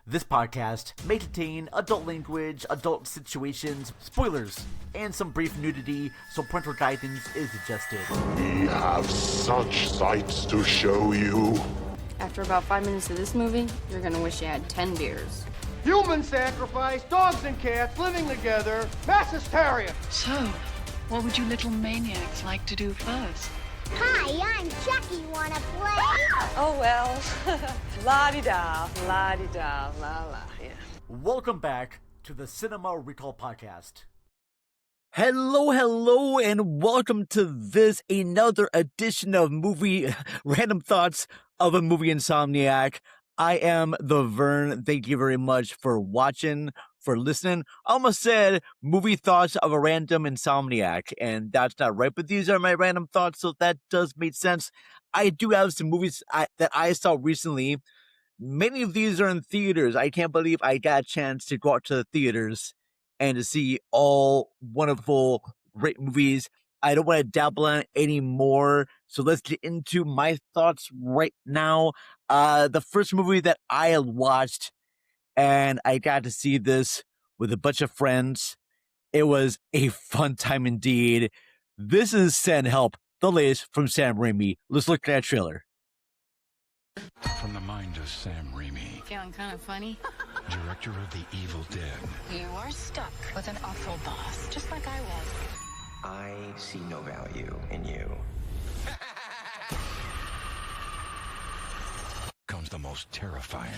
This podcast may contain adult language, adult situations, spoilers, and some brief nudity, so parental guidance is suggested. We have such sights to show you. After about 5 minutes of this movie, you're gonna wish you had 10 beers. Human sacrifice, dogs and cats living together, mass hysteria. So, what would you little maniacs like to do first? Hi, I'm Chucky. Wanna play? Oh, well. La-di-da, la-di-da, la-la, yeah. Welcome back to the Cinema Recall Podcast. Hello, and welcome to this, another edition of Movie Random Thoughts of a Movie Insomniac. I am the Vern. Thank you very much for watching, for listening. I almost said movie thoughts of a random insomniac, and that's not right, but these are my random thoughts, so that does make sense. I do have some movies that I saw recently. Many of these are in theaters. I can't believe I got a chance to go out to the theaters and to see all wonderful, great movies. I don't want to dabble on it anymore, so let's get into my thoughts right now. The first movie that I watched, and I got to see this with a bunch of friends. It was a fun time indeed. This is Send Help, the latest from Sam Raimi. Let's look at that trailer. From the mind of Sam Raimi, Feeling kind of funny? director of The Evil Dead. You are stuck with an awful boss, just like I was. I see no value in you. Comes the most terrifying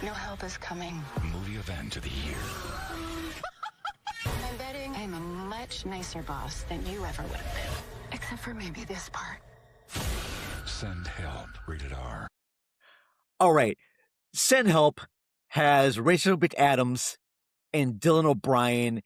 No help is coming. movie event of the year. I'm betting I'm a much nicer boss than you ever would have been. Except for maybe this part. Send Help, rated R. All right, Send Help has Rachel McAdams and Dylan O'Brien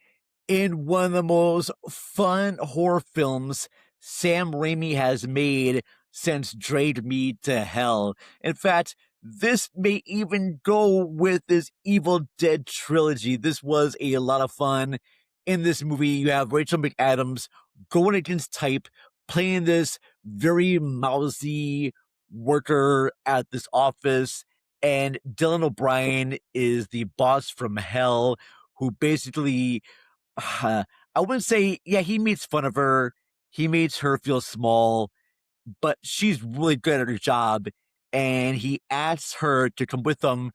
in one of the most fun horror films Sam Raimi has made since Drag Me to Hell. In fact, this may even go with this Evil Dead trilogy. This was a lot of fun. In this movie, you have Rachel McAdams going against type, playing this very mousy worker at this office, and Dylan O'Brien is the boss from hell who basically, I wouldn't say, yeah, he makes fun of her. He makes her feel small, but she's really good at her job, and he asks her to come with him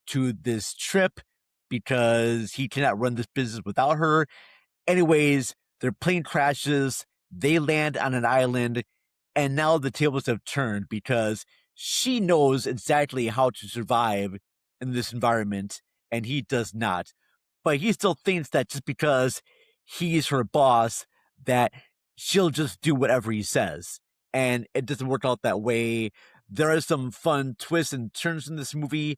to this trip because he cannot run this business without her. Anyways, their plane crashes, they land on an island, and now the tables have turned because she knows exactly how to survive in this environment, and he does not. But he still thinks that just because he's her boss, that she'll just do whatever he says. And it doesn't work out that way. There are some fun twists and turns in this movie.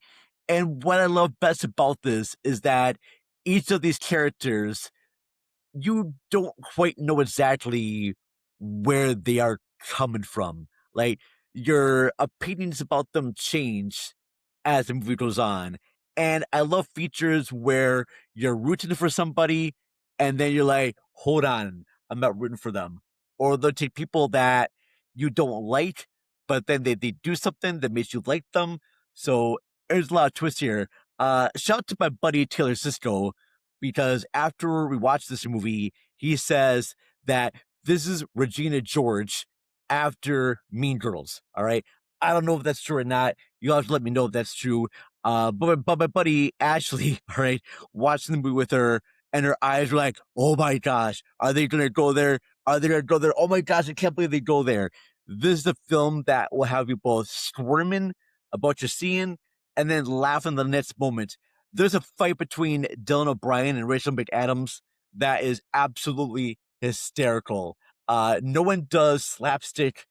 And what I love best about this is that each of these characters, you don't quite know exactly where they are coming from. Like, your opinions about them change as the movie goes on. And I love features where you're rooting for somebody and then you're like, hold on, I'm not rooting for them. Or they'll take people that you don't like, but then they do something that makes you like them. So there's a lot of twists here. Shout out to my buddy Taylor Cisco, because after we watched this movie, he says that this is Regina George after Mean Girls. All right. I don't know if that's true or not. You'll have to let me know if that's true. But my buddy Ashley, all right, watched the movie with her, and her eyes were like, oh my gosh, are they going to go there? Are they going to go there? Oh my gosh, I can't believe they go there. This is a film that will have you both squirming about what you're seeing and then laughing the next moment. There's a fight between Dylan O'Brien and Rachel McAdams that is absolutely hysterical. No one does slapstick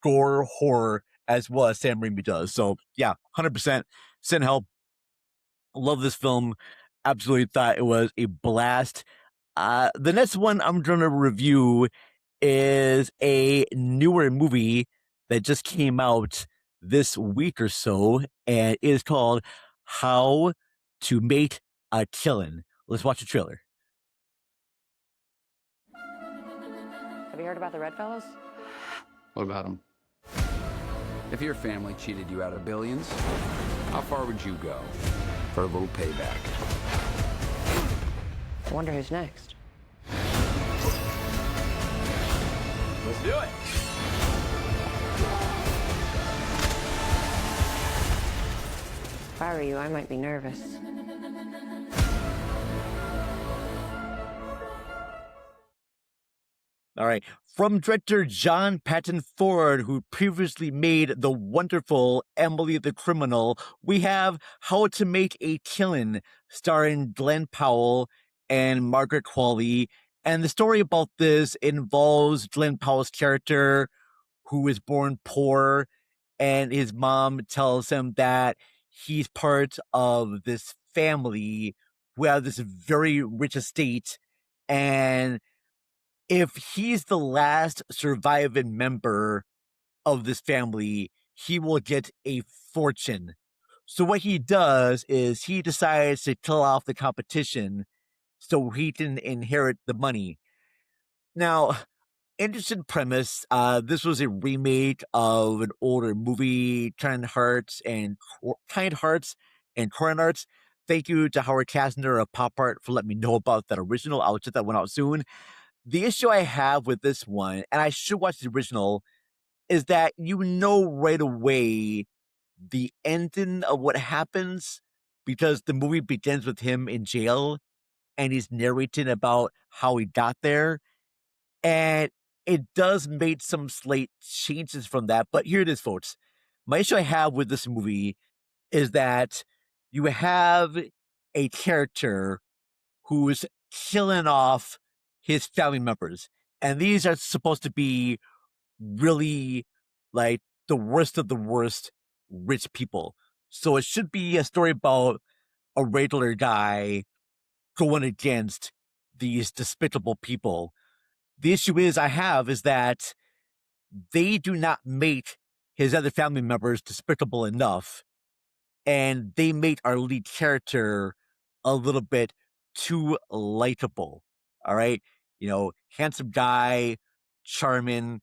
gore horror as well as Sam Raimi does. So yeah, 100%. Send Help. Love this film. Absolutely thought it was a blast. The next one I'm going to review is a newer movie that just came out this week or so, and it is called How to Make a Killin'. Let's watch the trailer. Have you heard about the Red Fellows? What about them? If your family cheated you out of billions, how far would you go? for a little payback. I wonder who's next. Let's do it. If I were you, I might be nervous. All right. From director John Patton Ford, who previously made the wonderful Emily the Criminal, we have How to Make a Killin', starring Glenn Powell and Margaret Qualley. And the story about this involves Glenn Powell's character, who was born poor, and his mom tells him that he's part of this family who have this very rich estate, and if he's the last surviving member of this family, he will get a fortune. So what he does is he decides to kill off the competition so he can inherit the money. Now, interesting premise. This was a remake of an older movie, Kind Hearts and Corin Arts. Thank you to Howard Kastner of Pop Art for letting me know about that original. I'll check that one out soon. The issue I have with this one, and I should watch the original, is that you know right away the ending of what happens because the movie begins with him in jail and he's narrating about how he got there. And it does make some slight changes from that. But here it is, folks. My issue I have with this movie is that you have a character who's killing off his family members. And these are supposed to be really like the worst of the worst rich people. So it should be a story about a regular guy going against these despicable people. The issue is that they do not make his other family members despicable enough, and they make our lead character a little bit too likable. All right. Handsome guy, charming.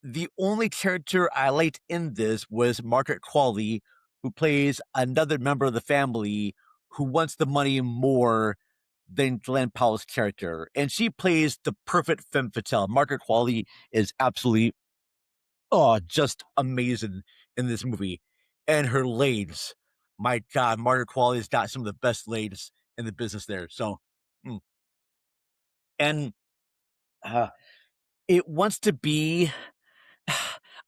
The only character I liked in this was Margaret Qualley, who plays another member of the family who wants the money more than Glenn Powell's character. And she plays the perfect femme fatale. Margaret Qualley is absolutely, just amazing in this movie. And her legs, my God, Margaret Qualley's got some of the best legs in the business there. So, and it wants to be,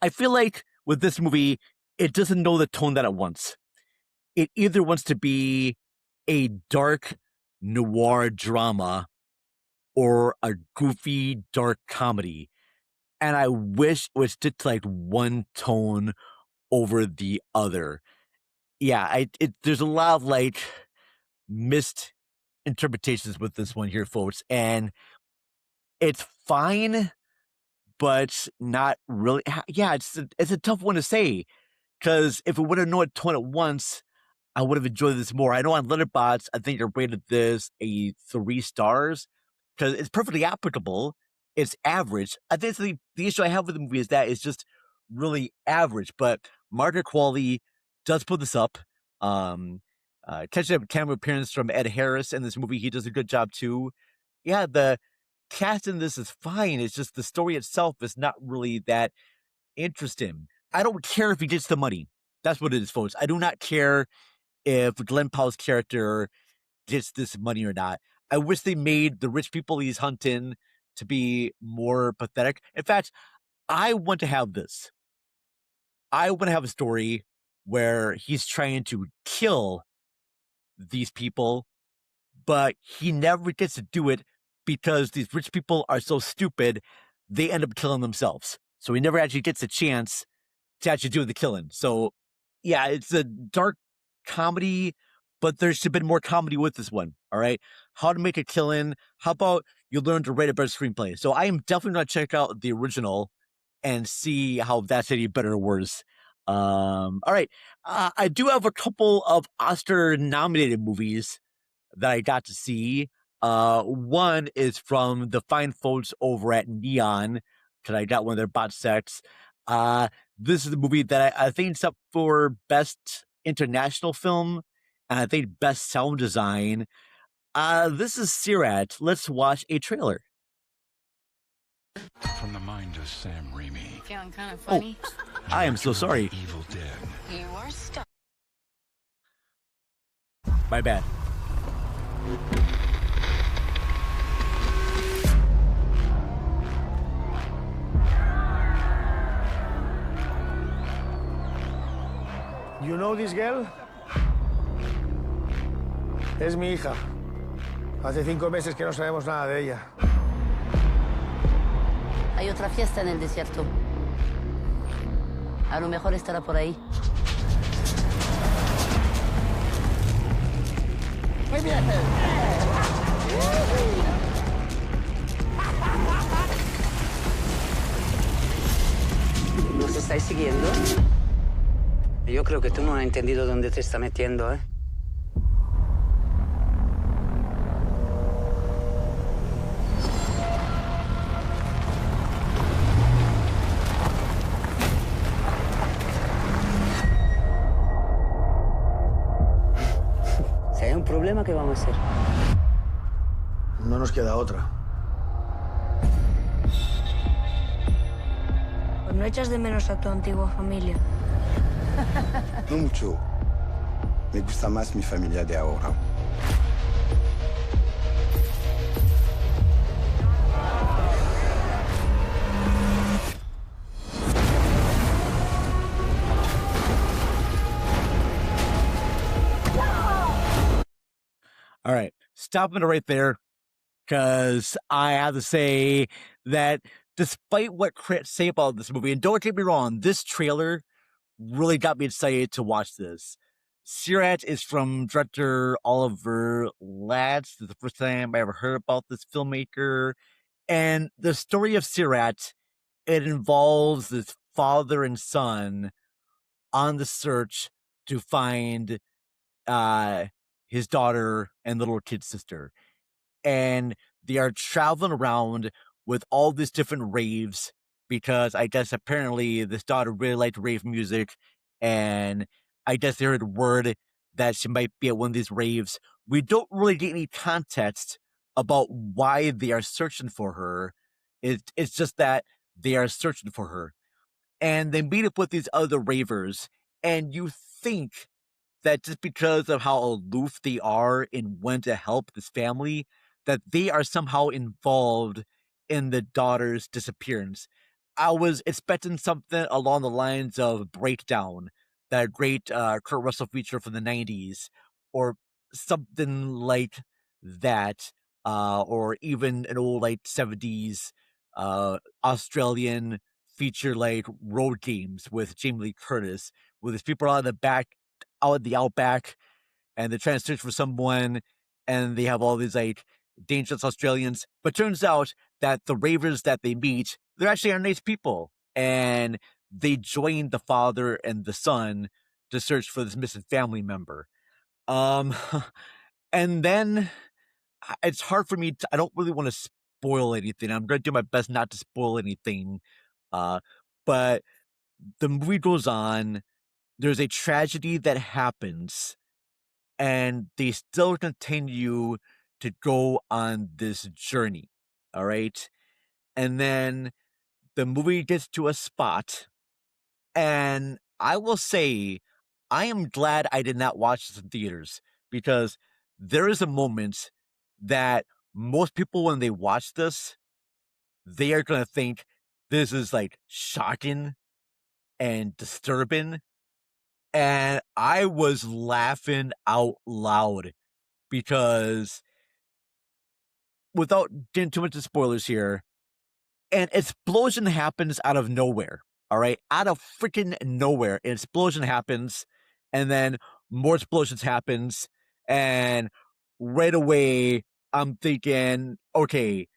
I feel like with this movie, it doesn't know the tone that it wants. It either wants to be a dark noir drama or a goofy dark comedy. And I wish it was just like one tone over the other. Yeah, there's a lot of like missed interpretations with this one here, folks. And it's fine, but not really. Yeah, it's a tough one to say, because if it would have known it tone at once, I would have enjoyed this more. I know on Letterboxd, I think I rated this a 3 stars because it's perfectly applicable. It's average. I think the issue I have with the movie is that it's just really average. But Margaret Qualley does put this up. Catching a camera appearance from Ed Harris in this movie, he does a good job too. Yeah, the cast in this is fine. It's just the story itself is not really that interesting. I don't care if he gets the money. That's what it is, folks. I do not care if Glenn Powell's character gets this money or not. I wish they made the rich people he's hunting to be more pathetic. In fact, I want to have this. I want to have a story where he's trying to kill these people, but he never gets to do it because these rich people are so stupid, they end up killing themselves. So he never actually gets a chance to actually do the killing. So, yeah, it's a dark comedy, but there should have been more comedy with this one. All right. How to Make a Killing. How about you learn to write a better screenplay? So I am definitely going to check out the original and see how that's any better or worse. All right. I do have a couple of Oscar nominated movies that I got to see. One is from the fine folks over at Neon, because I got one of their box sets. This is the movie that I think is up for Best International Film. and I think best sound design. This is Siriat. Let's watch a trailer. From the mind of Sam Raimi. Feeling kind of funny? I am so sorry. Evil Dead. You are stuck. My bad. You know this girl? Es mi hija. Hace 5 meses que no sabemos nada de ella. Hay otra fiesta en el desierto. A lo mejor estará por ahí. ¡Muy bien! ¿Nos estáis siguiendo? Yo creo que tú no has entendido dónde te está metiendo, ¿eh? Si hay un problema, ¿qué vamos a hacer? No nos queda otra. Pues no echas de menos a tu antigua familia. No mucho. Me gusta más mi familia de ahora. All right, stopping it right there, because I have to say that despite what critics say about this movie, and don't get me wrong, this trailer really got me excited to watch this. Siriat is from director Oliver Latz. This is the first time I ever heard about this filmmaker. And the story of Siriat, it involves this father and son on the search to find his daughter and little kid sister. And they are traveling around with all these different raves because I guess apparently this daughter really liked rave music, and I guess they heard word that she might be at one of these raves. We don't really get any context about why they are searching for her. It's just that they are searching for her. And they meet up with these other ravers, and you think that just because of how aloof they are in when to help this family, that they are somehow involved in the daughter's disappearance. I was expecting something along the lines of Breakdown, that great Kurt Russell feature from the 90s, or something like that, or even an old like 70s Australian feature like Road Games with Jamie Lee Curtis, where there's people out in the outback, and they're trying to search for someone, and they have all these like dangerous Australians. But turns out that the ravers that they meet, they're actually nice people, and they join the father and the son to search for this missing family member. And then it's hard for me I don't really want to spoil anything. I'm going to do my best not to spoil anything. But the movie goes on. There's a tragedy that happens, and they still continue to go on this journey. All right. And then the movie gets to a spot, and I will say, I am glad I did not watch this in theaters, because there is a moment that most people, when they watch this, they are going to think this is like shocking and disturbing. And I was laughing out loud because, without getting too much of spoilers here, an explosion happens out of nowhere. All right, out of freaking nowhere, an explosion happens, and then more explosions happens, and right away I'm thinking, okay,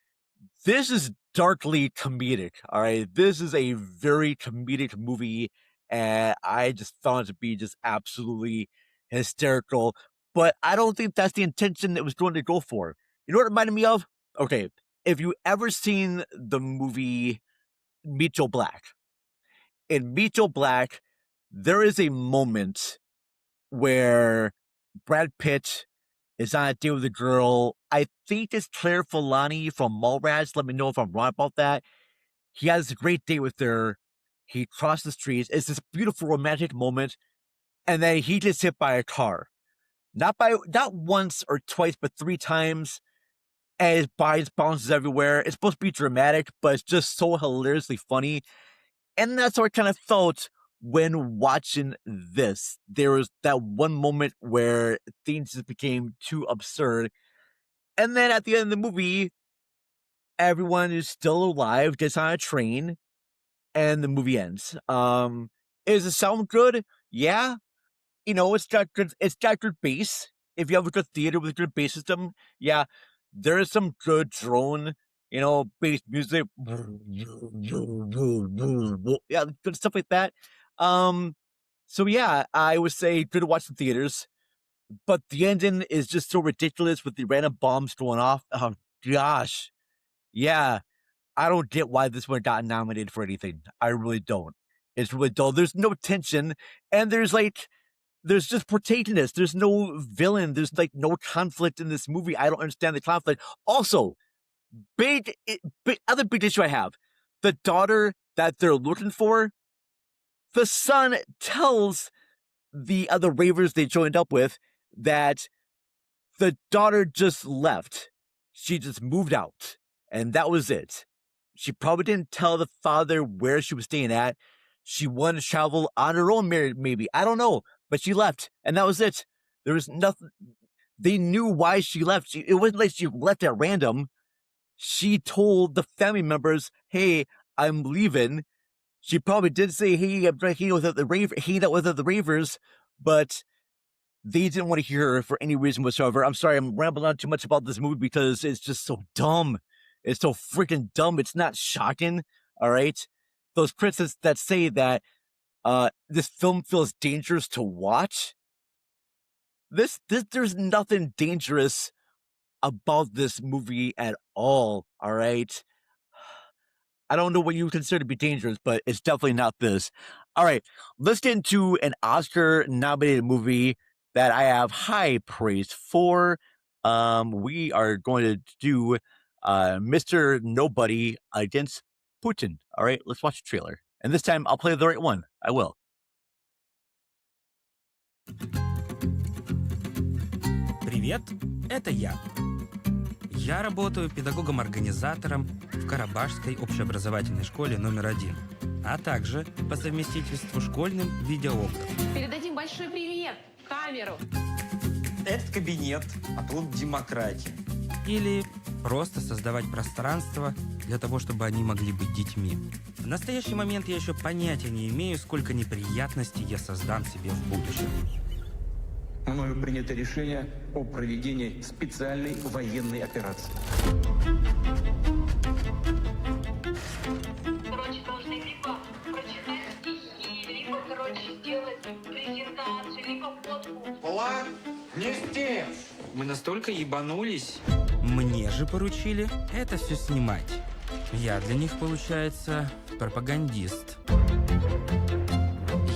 this is darkly comedic. All right, this is a very comedic movie, and I just found it to be just absolutely hysterical. But I don't think that's the intention it was going to go for. You know what it reminded me of? Okay, if you ever seen the movie Meet Joe Black, in Meet Joe Black, there is a moment where Brad Pitt is on a date with a girl. I think it's Claire Filani from Mallrats. Let me know if I'm wrong about that. He has a great date with her. He crosses the streets. It's this beautiful romantic moment, and then he gets hit by a car. Not once or twice, but 3 times. And his body bounces everywhere. It's supposed to be dramatic, but it's just so hilariously funny. And that's how I kind of felt when watching this. There was that one moment where things just became too absurd. And then at the end of the movie, everyone is still alive, gets on a train, and the movie ends. Does it sound good? Yeah. It's got good bass. If you have a good theater with a good bass system, yeah, there is some good drone, bass music. Yeah, good stuff like that. So yeah, I would say good to watch in theaters. But the ending is just so ridiculous with the random bombs going off. Oh gosh. Yeah. I don't get why this one got nominated for anything. I really don't. It's really dull. There's no tension, and there's just protagonists. There's no villain. There's no conflict in this movie. I don't understand the conflict. Also, other big issue I have: the daughter that they're looking for. The son tells the other ravers they joined up with that the daughter just left. She just moved out, and that was it. She probably didn't tell the father where she was staying at. She wanted to travel on her own, maybe. I don't know. But she left, and that was it. There was nothing. They knew why she left. It wasn't like she left at random. She told the family members, hey, I'm leaving. She probably did say, hey, I'm hanging out with the ravers, but they didn't want to hear her for any reason whatsoever. I'm sorry, I'm rambling on too much about this movie because it's just so dumb. It's so freaking dumb. It's not shocking. All right. Those critics that say that this film feels dangerous to watch. There's nothing dangerous about this movie at all. All right. I don't know what you would consider to be dangerous, but it's definitely not this. All right. Let's get into an Oscar nominated movie that I have high praise for. We are going to do Mr. Nobody against Putin. All right, let's watch the trailer. And this time I'll play the right one. I will. Привет, это я. Я работаю педагогом-организатором в Карабашской общеобразовательной школе номер 1, а также по совместительству школьным видеографом. Передадим большой привет в камеру. Этот кабинет, а тут демократия. Или просто создавать пространство для того, чтобы они могли быть детьми. В настоящий момент я еще понятия не имею, сколько неприятностей я создам себе в будущем. Мною принято решение о проведении специальной военной операции. Короче, должны либо прочитать стихи, либо, сделать презентацию, либо фотку. План не здесь! Мы настолько ебанулись. Мне же поручили это все снимать. Я для них, получается, пропагандист.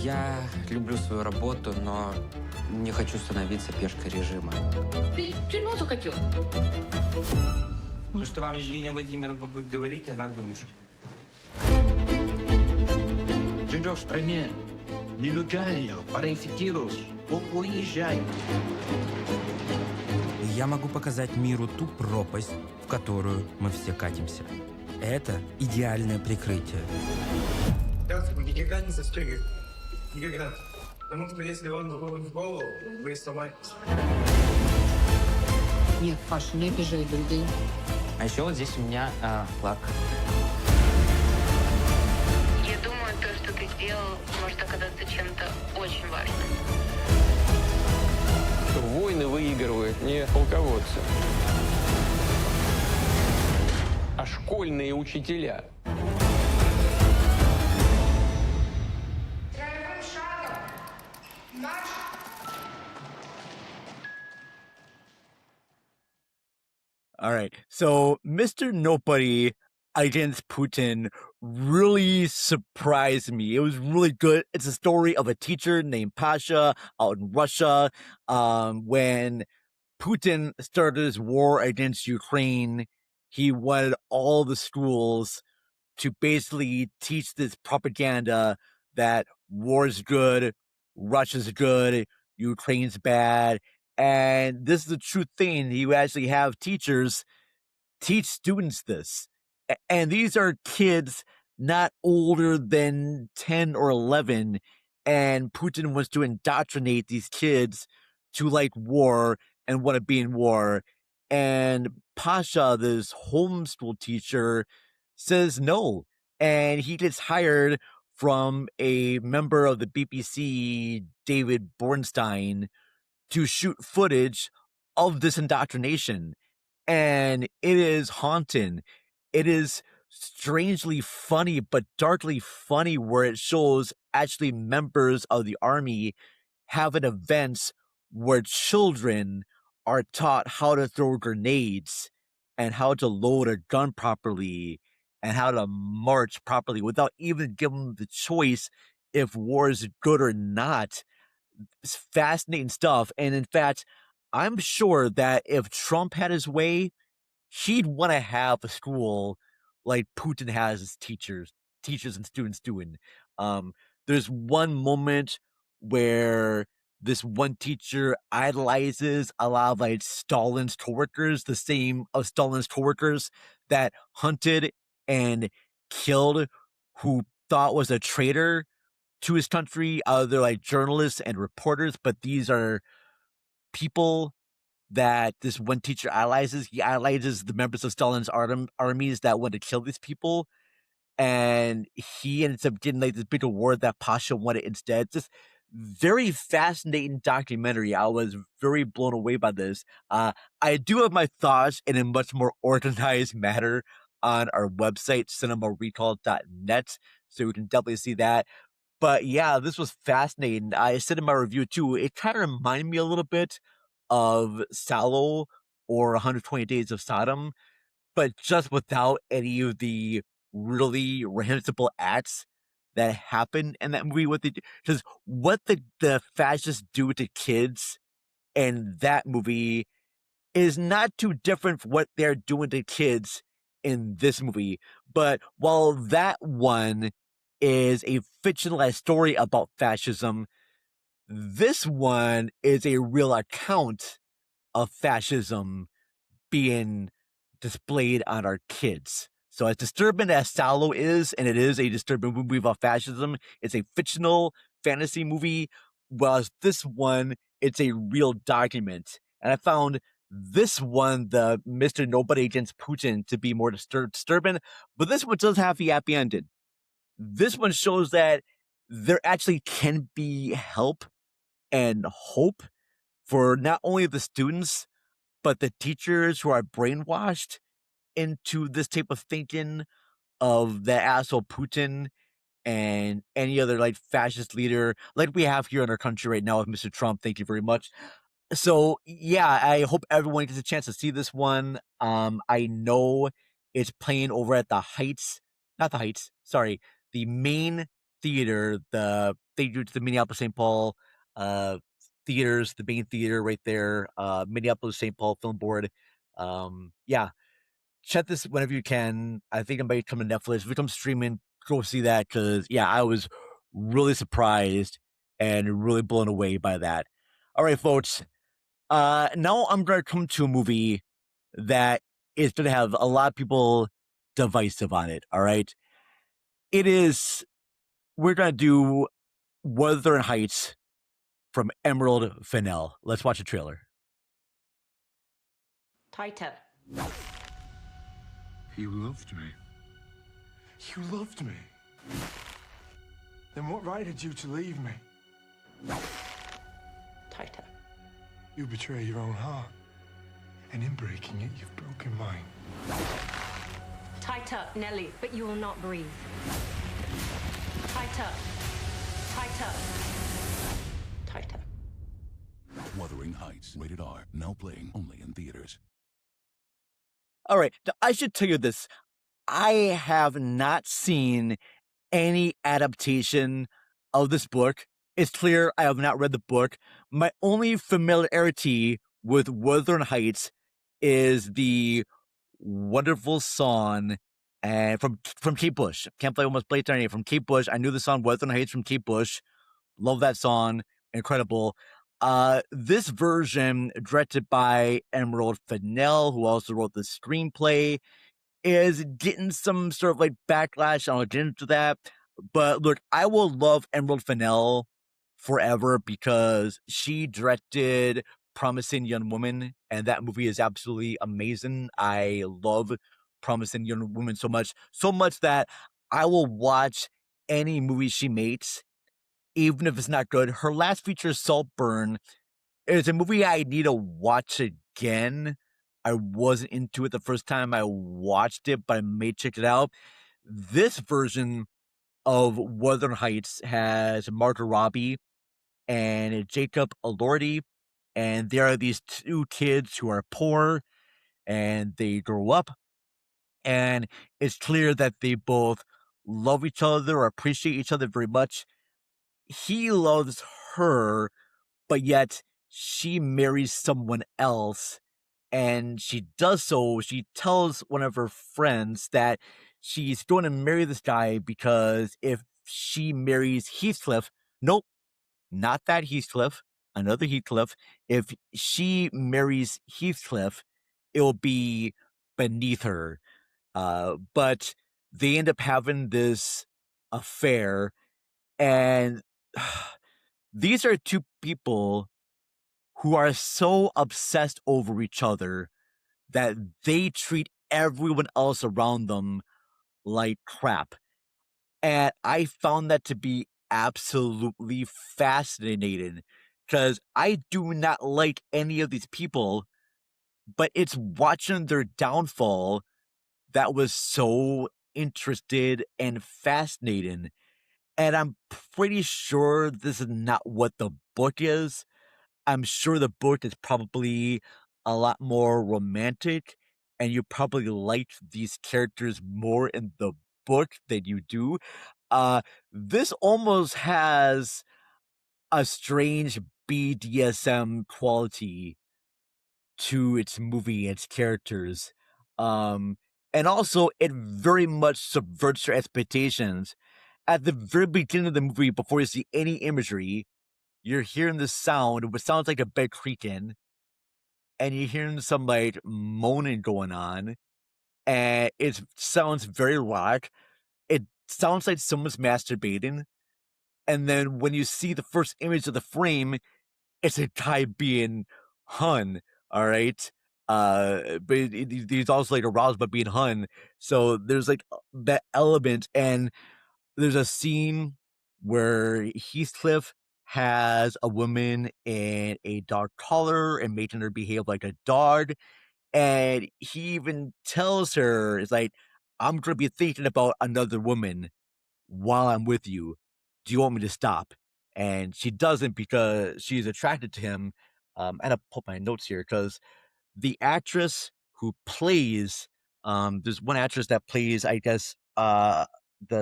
Я люблю свою работу, но не хочу становиться пешкой режима. Ты в тюрьму захотел? Ну, что вам Евгения Владимировна будет говорить, она думает. Живешь в стране нелегально, паразитируешь, уезжай. Я могу показать миру ту пропасть, в которую мы все катимся. Это идеальное прикрытие. Никогда не застегивай. Никогда. Потому что если он выходит в голову, вы сломаетесь. Нет, Паша, не обижай людей. А еще вот здесь у меня флаг. Я думаю, то, что ты сделал, может оказаться чем-то очень важным. Войны выигрывают не полководцы, а школьные учителя. All right. So, Mr. Nobody against Putin really surprised me. It was really good. It's a story of a teacher named Pasha out in Russia. When Putin started his war against Ukraine, he wanted all the schools to basically teach this propaganda that war's good, Russia's good, Ukraine's bad. And this is the true thing. You actually have teachers teach students this. And these are kids not older than 10 or 11. And Putin wants to indoctrinate these kids to like war and want to be in war. And Pasha, this homeschool teacher, says no. And he gets hired from a member of the BBC, David Bornstein, to shoot footage of this indoctrination. And it is haunting. It is strangely funny, but darkly funny, where it shows actually members of the army having events where children are taught how to throw grenades and how to load a gun properly and how to march properly without even giving them the choice if war is good or not. It's fascinating stuff. And in fact, I'm sure that if Trump had his way, he'd want to have a school like Putin has his teachers and students doing. There's one moment where this one teacher idolizes a lot of like Stalin's coworkers, the same of Stalin's coworkers that hunted and killed who thought was a traitor to his country. They're like journalists and reporters, but these are people that this one teacher idolizes. He idolizes the members of Stalin's armies that want to kill these people. And he ends up getting like this big award that Pasha wanted instead. It's just very fascinating documentary. I was very blown away by this. I do have my thoughts in a much more organized manner on our website, cinemarecall.net. So you can definitely see that. But yeah, this was fascinating. I said in my review too, it kind of reminded me a little bit of Salo or 120 Days of Sodom, but just without any of the really reprehensible acts that happen in that movie. Because what the fascists do to kids in that movie is not too different from what they're doing to kids in this movie. But while that one is a fictionalized story about fascism, this one is a real account of fascism being displayed on our kids. So as disturbing as Salo is, and it is a disturbing movie about fascism, it's a fictional fantasy movie, whereas this one, it's a real document. And I found this one, the Mr. Nobody Against Putin, to be more disturbing, but this one does have the happy ending. This one shows that there actually can be help and hope for not only the students, but the teachers who are brainwashed into this type of thinking of the asshole Putin and any other like fascist leader like we have here in our country right now with Mr. Trump. Thank you very much. So yeah, I hope everyone gets a chance to see this one. I know it's playing over at the Heights, not the Heights, sorry, the main theater, they do to the Minneapolis St. Paul theaters, the main theater right there, Minneapolis St. Paul Film Board. Yeah, check this whenever you can. I think it might come to Netflix. If it comes streaming, go see that, because yeah, I was really surprised and really blown away by that. All right, folks. Now I'm going to come to a movie that is going to have a lot of people divisive on it. All right. We're going to do Wuthering Heights from Emerald Fennell. Let's watch a trailer. Tighter. You loved me. You loved me. Then what right had you to leave me? Tighter. You betray your own heart. And in breaking it, you've broken mine. Tighter, Nellie, but you will not breathe. Tighter. Tighter. Tighter. Wuthering Heights, rated R, now playing only in theaters. All right, I should tell you this. I have not seen any adaptation of this book. It's clear I have not read the book. My only familiarity with Wuthering Heights is the wonderful song from Kate Bush. Can't play almost played it from Kate Bush. I knew the song Wuthering Heights from Kate Bush. Love that song. Incredible. This version, directed by Emerald Fennell, who also wrote the screenplay, is getting some sort of like backlash. I'll get into that. But look, I will love Emerald Fennell forever because she directed Promising Young Woman, and that movie is absolutely amazing. I love Promising Young Woman so much that I will watch any movie she makes, even if it's not good. Her last feature, Saltburn, is a movie I need to watch again. I wasn't into it the first time I watched it, but I may check it out. This version of Wuthering Heights has Margot Robbie and Jacob Elordi, and there are these two kids who are poor, and they grow up, and it's clear that they both love each other or appreciate each other very much. He loves her, but yet she marries someone else, and she does so. She tells one of her friends that she's going to marry this guy because if she marries Heathcliff, nope, not that Heathcliff, another Heathcliff. If she marries Heathcliff, it'll be beneath her. But they end up having this affair, and these are two people who are so obsessed over each other that they treat everyone else around them like crap. And I found that to be absolutely fascinating because I do not like any of these people, but it's watching their downfall that was so interested and fascinating. And I'm pretty sure this is not what the book is. I'm sure the book is probably a lot more romantic, and you probably like these characters more in the book than you do. This almost has a strange BDSM quality to its movie, its characters. And also, it very much subverts your expectations. At the very beginning of the movie, before you see any imagery, you're hearing this sound, which sounds like a bed creaking, and you're hearing some like moaning going on, and it sounds very loud. It sounds like someone's masturbating, and then when you see the first image of the frame, it's a guy being hung. All right, but he's also like aroused by being hung. So there's like that element, and there's a scene where Heathcliff has a woman in a dog collar and making her behave like a dog. And he even tells her, it's like, I'm going to be thinking about another woman while I'm with you. Do you want me to stop? And she doesn't because she's attracted to him. I had to pull my notes here because the actress who plays, there's one actress that plays, I guess, the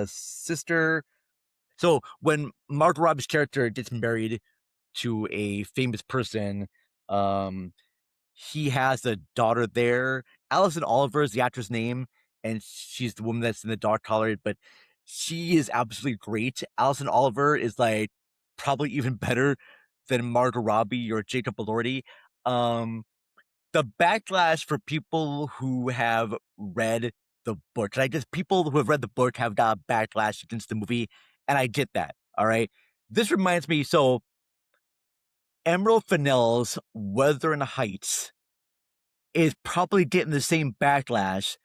sister. So when Margot Robbie's character gets married to a famous person, he has a daughter there. Alison Oliver is the actress name, and she's the woman that's in the dark color, but she is absolutely great. Alison Oliver is like probably even better than Margot Robbie or Jacob Elordi. The backlash for people who have read the book, and I guess people who have read the book have got a backlash against the movie, and I get that. All right. This reminds me, so Emerald Fennell's Wuthering Heights is probably getting the same backlash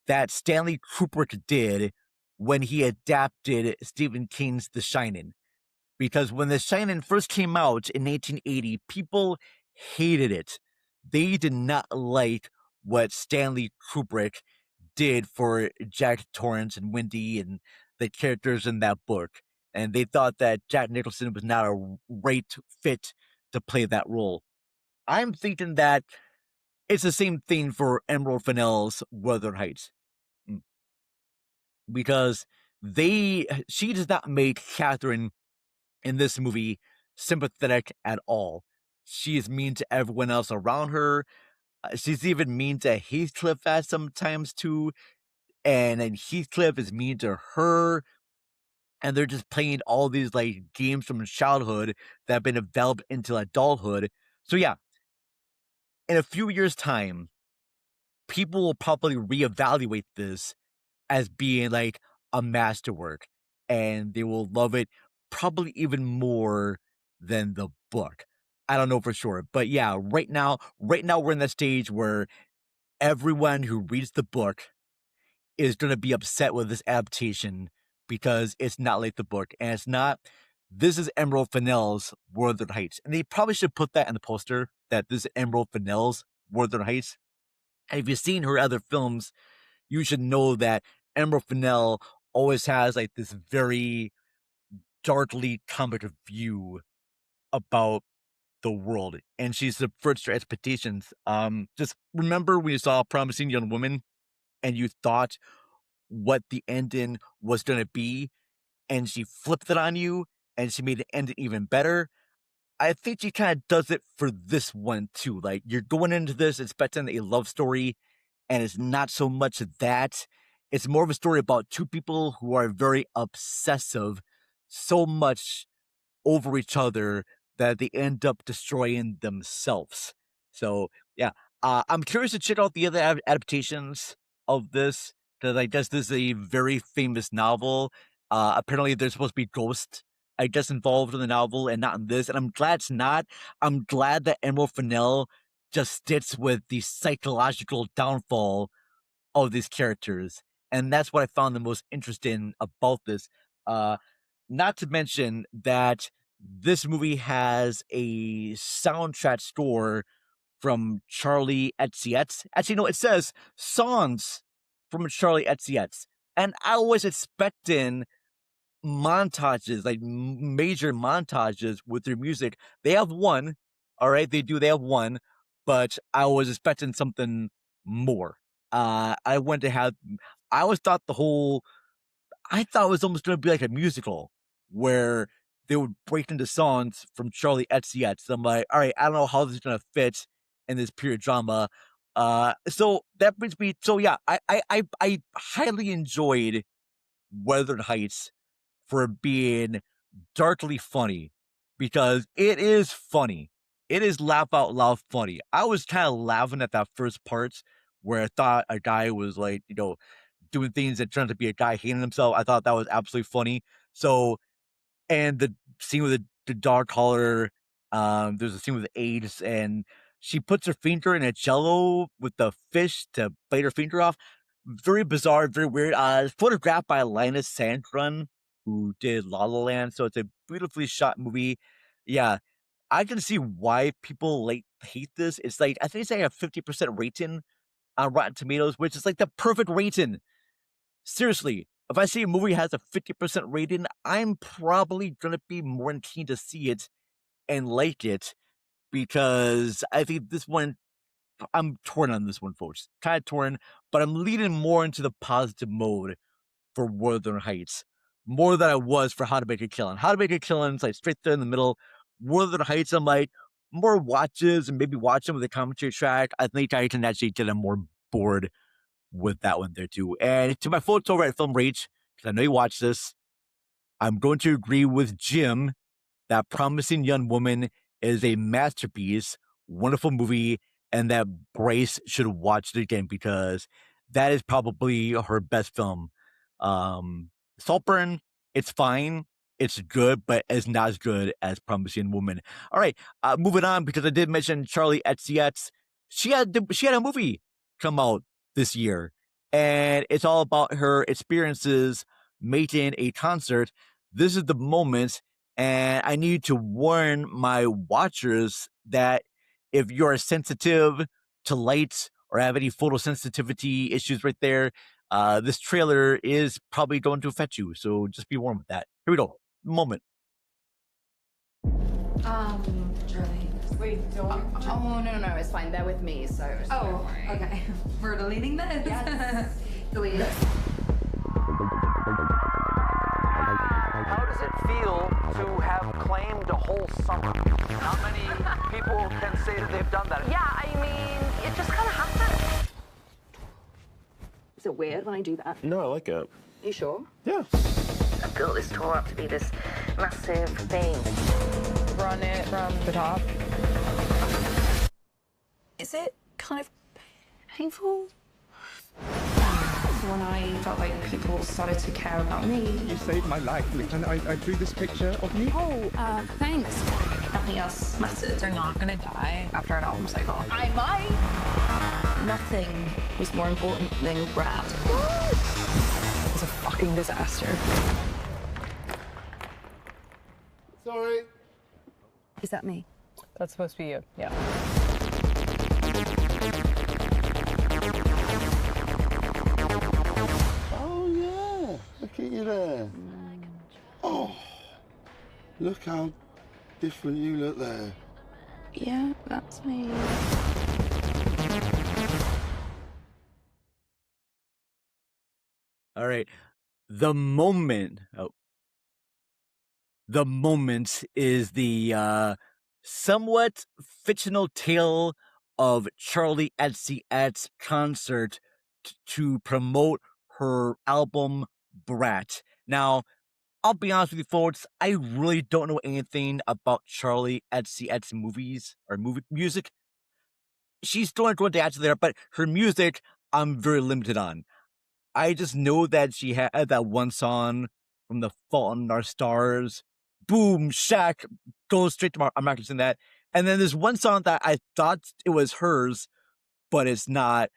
that Stanley Kubrick did when he adapted Stephen King's The Shining. Because when The Shining first came out in 1980, people hated it. They did not like what Stanley Kubrick did for Jack Torrance and Wendy and the characters in that book. And they thought that Jack Nicholson was not a right fit to play that role. I'm thinking that it's the same thing for Emerald Fennell's Wuthering Heights. because she does not make Catherine in this movie sympathetic at all. She is mean to everyone else around her. She's even mean to Heathcliff at sometimes too, and then Heathcliff is mean to her. And they're just playing all these like games from childhood that have been developed into adulthood. So yeah, in a few years' time, people will probably reevaluate this as being like a masterwork, and they will love it probably even more than the book. I don't know for sure, but yeah, right now we're in that stage where everyone who reads the book is going to be upset with this adaptation because it's not like the book, and it's not. This is Emerald Fennell's Wuthering Heights, and they probably should put that in the poster that this is Emerald Fennell's Wuthering Heights. And if you've seen her other films, you should know that Emerald Fennell always has like this very darkly comic view about the world, and she subverts your expectations. Just remember when you saw Promising Young Woman and you thought what the ending was going to be, and she flipped it on you and she made the ending even better. I think she kind of does it for this one too. Like, you're going into this expecting a love story, and it's not so much that. It's more of a story about two people who are very obsessive, so much over each other that they end up destroying themselves. So yeah, I'm curious to check out the other adaptations of this, because I guess this is a very famous novel. Apparently there's supposed to be ghosts, I guess, involved in the novel and not in this, and I'm glad it's not. I'm glad that Emerald Fennell just sticks with the psychological downfall of these characters, and that's what I found the most interesting about this. Not to mention that this movie has a soundtrack score from Charlie Etzietz. Actually, no, it says songs from Charlie Etzietz, and I was expecting montages, like major montages with their music. They have one, all right, they have one, but I was expecting something more. I always thought I thought it was almost going to be like a musical where they would break into songs from Charlie Etzietz. I'm like, all right, I don't know how this is going to fit in this period drama. So that brings me. So yeah, I highly enjoyed Wuthering Heights for being darkly funny, because it is funny. It is laugh out loud funny. I was kind of laughing at that first part where I thought a guy was like, doing things that turned out to be a guy hating himself. I thought that was absolutely funny. So, and the scene with the dog collar, there's a scene with AIDS, and she puts her finger in a jello with the fish to bite her finger off. Very bizarre, very weird. It's photographed by Linus Sandgren, who did La La Land, so it's a beautifully shot movie. Yeah, I can see why people hate this. It's like, I think it's like a 50% rating on Rotten Tomatoes, which is like the perfect rating. Seriously, if I see a movie has a 50% rating, I'm probably going to be more keen to see it and like it, because I think this one, I'm torn on this one, folks. Kind of torn, but I'm leaning more into the positive mode for Wuthering Heights, more than I was for How to Make a Killing. How to Make a Killing is like straight there in the middle. Wuthering Heights, I'm like, more watches and maybe watch them with a commentary track. I think I can actually get more bored with that one there too. And to my folks over at Film Rage, because I know you watch this, I'm going to agree with Jim that Promising Young Woman is a masterpiece, wonderful movie, and that Brace should watch it again, because that is probably her best film. Saltburn, it's fine, it's good, but it's not as good as Promising Woman. All right, moving on, because I did mention Charlie Etzietz. She had a movie come out this year, and it's all about her experiences making a concert. This is the moment, and I need to warn my watchers that if you're sensitive to lights or have any photosensitivity issues right there, this trailer is probably going to affect you, so just be warned with that. Here we go. Moment. Charlie. Wait, don't. Oh, no, it's fine. They're with me, so. Oh, okay. We're deleting this? Yes. Delete it. have claimed a whole summer. Not many people can say that they've done that. Yeah, I mean, it just kind of happened. Is it weird when I do that? No, I like it. You sure? Yeah. I've built this tour up to be this massive thing. Run it from the top. Is it kind of painful? When I felt like people started to care about me. You saved my life, and I drew this picture of you. Oh, thanks. Nothing else mattered. They're not gonna die after an album cycle. I might. Nothing was more important than Brad. It was a fucking disaster. Sorry. Is that me? That's supposed to be you. Yeah. Oh, yeah. Look at you there. Oh, look how different you look there. Yeah, that's me. All right. The Moment. Oh. The Moment is the somewhat fictional tale of Charlie XCX's concert to promote her album Brat. Now, I'll be honest with you, folks, I really don't know anything about Charlie XCX movies or music. She's throwing toward the there, but her music I'm very limited on. I just know that she had that one song from The Fault in Our Stars. Boom, Shaq, goes straight to my, I'm not gonna sing that. And then there's one song that I thought it was hers, but it's not.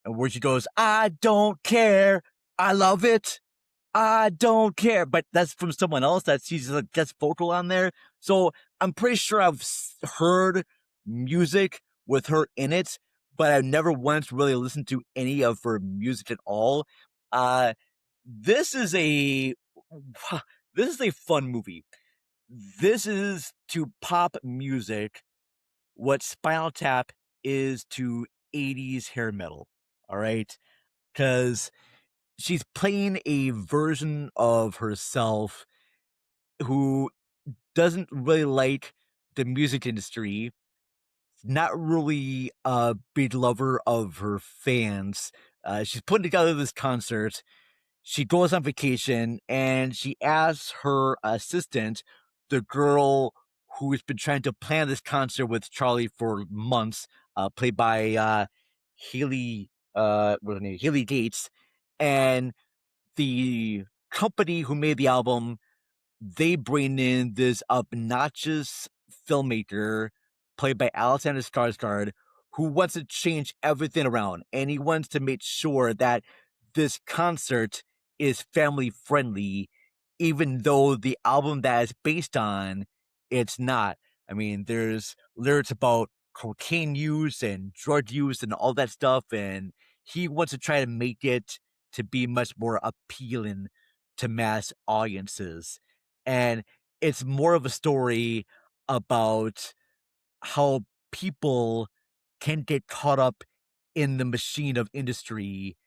And where she goes, I don't care, I love it, I don't care. But that's from someone else that she's a guest vocal on there. So I'm pretty sure I've heard music with her in it, but I've never once really listened to any of her music at all. This is a fun movie. This is to pop music what Spinal Tap is to 80s hair metal. All right, because she's playing a version of herself who doesn't really like the music industry, not really a big lover of her fans. She's putting together this concert. She goes on vacation and she asks her assistant, the girl who's been trying to plan this concert with Charlie for months, played by Haley, what's her name? Haley Gates, and the company who made the album, they bring in this obnoxious filmmaker played by Alexander Skarsgård who wants to change everything around, and he wants to make sure that this concert is family friendly, even though the album that it's based on, it's not. I mean, there's lyrics about cocaine use and drug use and all that stuff, and he wants to try to make it to be much more appealing to mass audiences. And it's more of a story about how people can get caught up in the machine of industry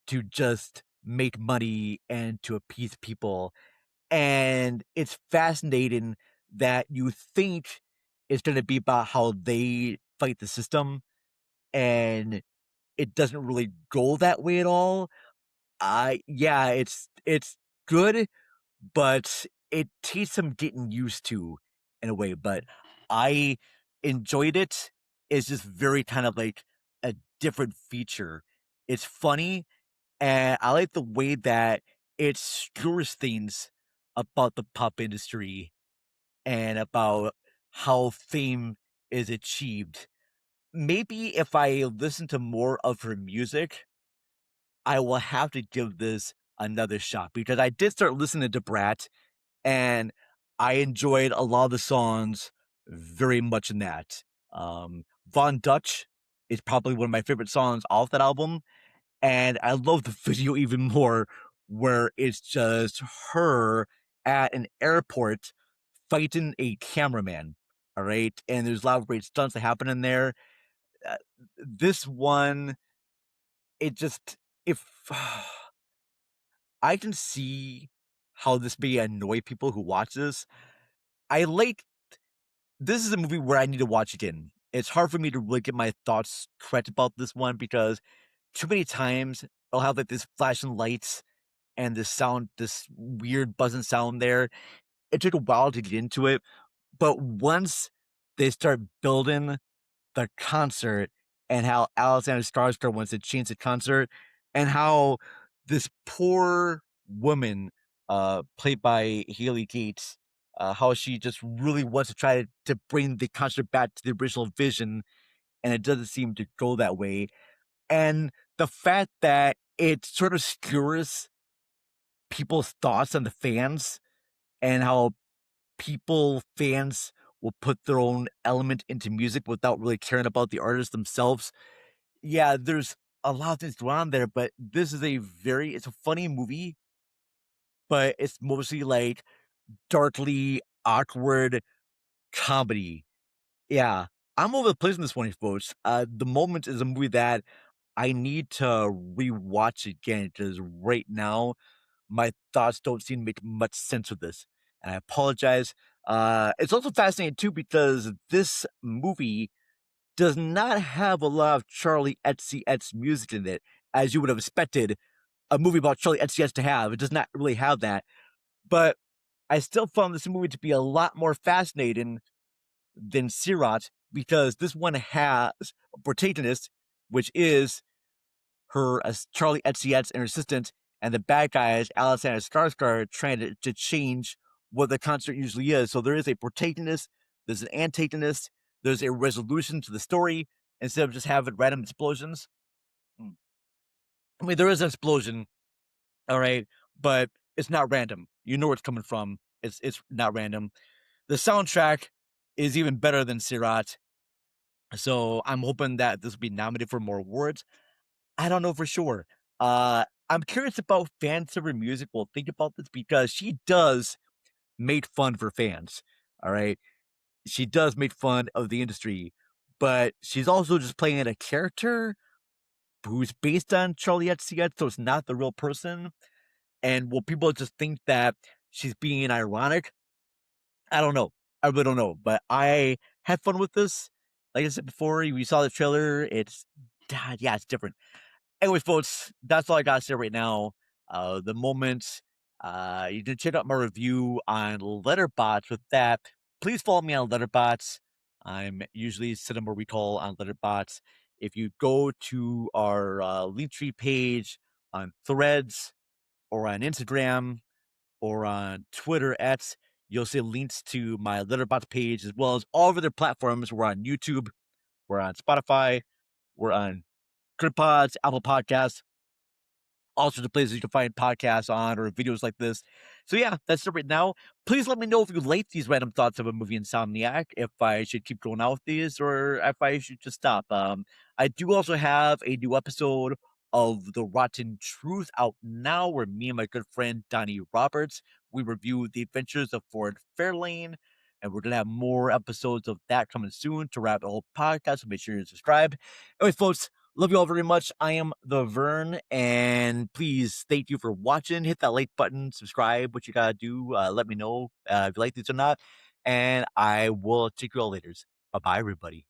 to just make money and to appease people. And it's fascinating that you think it's going to be about how they fight the system, and it doesn't really go that way at all. Yeah, it's good, but it takes some getting used to in a way. But I enjoyed it. It's just very kind of like a different feature. It's funny, and I like the way that it skewers things about the pop industry and about how fame is achieved. Maybe if I listen to more of her music, I will have to give this another shot, because I did start listening to Brat and I enjoyed a lot of the songs very much in that. Von Dutch is probably one of my favorite songs off that album, and I love the video even more, where it's just her at an airport fighting a cameraman. All right, and there's a lot of great stunts that happen in there. This one, it just if I can see how this may annoy people who watch this, I like this is a movie where I need to watch again. It's hard for me to really get my thoughts correct about this one because too many times I'll have like this flashing lights and this sound, this weird buzzing sound there. It took a while to get into it, but once they start building the concert and how Alexander Skarsgård wants to change the concert and how this poor woman, played by Haley Gates, how she just really wants to try to bring the concert back to the original vision, and it doesn't seem to go that way. And the fact that it sort of skewers people's thoughts on the fans and how fans will put their own element into music without really caring about the artists themselves. Yeah, there's a lot of things going on there, but this is it's a funny movie, but it's mostly like darkly awkward comedy. Yeah, I'm over the place in this one, folks. The Moment is a movie that I need to rewatch again because right now my thoughts don't seem to make much sense with this, and I apologize. It's also fascinating too because this movie does not have a lot of Charlie XCX music in it, as you would have expected a movie about Charlie XCX to have. It does not really have that, but I still found this movie to be a lot more fascinating than Siriat because this one has a protagonist, which is her Charlie XCX and her assistant, and the bad guy is Alexander Skarsgård trying to change what the concert usually is. So there is a protagonist, there's an antagonist, there's a resolution to the story instead of just having random explosions. I mean, there is an explosion, all right, but it's not random. You know where it's coming from. It's not random. The soundtrack is even better than Siriat, so I'm hoping that this will be nominated for more awards. I don't know for sure. I'm curious about fan server music will think about this because she does make fun for fans. All right. She does make fun of the industry, but she's also just playing a character who's based on Charlie XCX, so it's not the real person. And will people just think that she's being ironic? I don't know. I really don't know. But I had fun with this. Like I said before, we saw the trailer. Yeah, it's different. Anyways, folks, that's all I got to say right now. The Moment. You can check out my review on Letterboxd with that. Please follow me on Letterboxd. I'm usually Cinema Recall on Letterboxd. If you go to our Linktree page on Threads or on Instagram or on Twitter you'll see links to my Letterboxd page as well as all of other platforms. We're on YouTube, we're on Spotify, we're on GoodPods, Apple Podcasts, all sorts of places you can find podcasts on or videos like this. So yeah, that's it right now. Please let me know if you like these random thoughts of a movie Insomniac, if I should keep going out with these or if I should just stop. I do also have a new episode of The Rotten Truth out now where me and my good friend Donnie Roberts, we review the adventures of Ford Fairlane, and we're going to have more episodes of that coming soon to wrap the whole podcast, so make sure you subscribe. Anyways, folks, love you all very much. I am the Vern, and please, thank you for watching. Hit that like button, subscribe, what you gotta do. Let me know if you like these or not, and I will check you all later. Bye-bye, everybody.